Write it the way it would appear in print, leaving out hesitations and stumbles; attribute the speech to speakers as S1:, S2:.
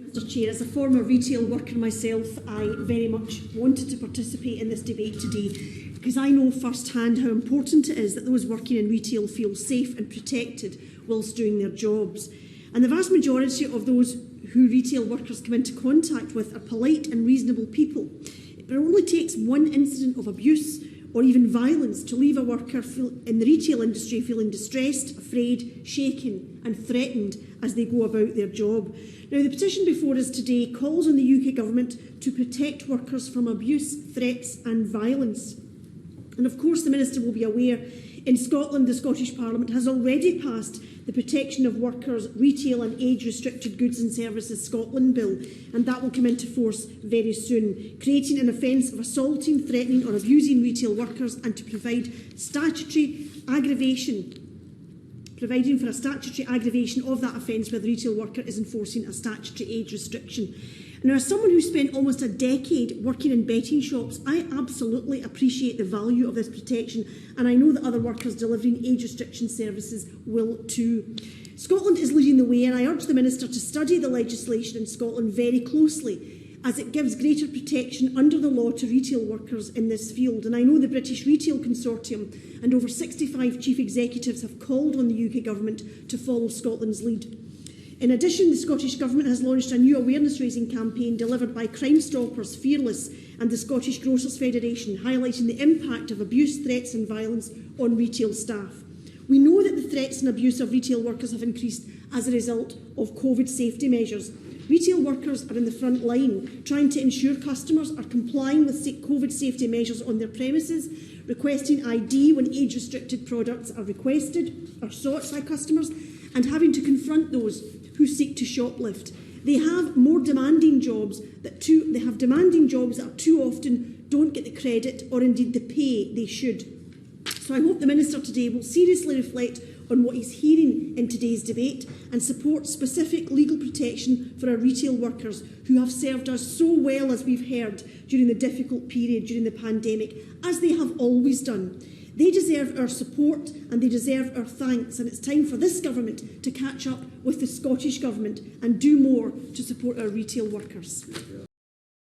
S1: Mr Chair. As a former retail worker myself, I very much wanted to participate in this debate today because I know firsthand how important it is that those working in retail feel safe and protected whilst doing their jobs. And the vast majority of those who retail workers come into contact with are polite and reasonable people. It only takes one incident of abuse or even violence to leave a worker in the retail industry feeling distressed, afraid, shaken and threatened as they go about their job. Now, the petition before us today calls on the UK Government to protect workers from abuse, threats and violence. And of course, the Minister will be aware, in Scotland, the Scottish Parliament has already passed the Protection of Workers, Retail and Age-Restricted Goods and Services Scotland Bill, and that will come into force very soon, creating an offence of assaulting, threatening or abusing retail workers and to provide statutory aggravation, providing for a statutory aggravation of that offence where the retail worker is enforcing a statutory age restriction. Now, as someone who spent almost a decade working in betting shops, I absolutely appreciate the value of this protection, and I know that other workers delivering age restriction services will too. Scotland is leading the way, and I urge the Minister to study the legislation in Scotland very closely, as it gives greater protection under the law to retail workers in this field. And I know the British Retail Consortium and over 65 chief executives have called on the UK Government to follow Scotland's lead. In addition, the Scottish Government has launched a new awareness-raising campaign delivered by Crime Stoppers, Fearless and the Scottish Grocers Federation, highlighting the impact of abuse, threats and violence on retail staff. We know that the threats and abuse of retail workers have increased as a result of COVID safety measures. Retail workers are in the front line, trying to ensure customers are complying with COVID safety measures on their premises, requesting ID when age-restricted products are requested or sought by customers, and having to confront those who seek to shoplift. They have demanding jobs that too often don't get the credit or indeed the pay they should. So I hope the Minister today will seriously reflect on what he's hearing in today's debate and support specific legal protection for our retail workers who have served us so well, as we've heard, during the difficult period during the pandemic, as they have always done. They deserve our support and they deserve our thanks, and it's time for this Government to catch up with the Scottish Government and do more to support our retail workers.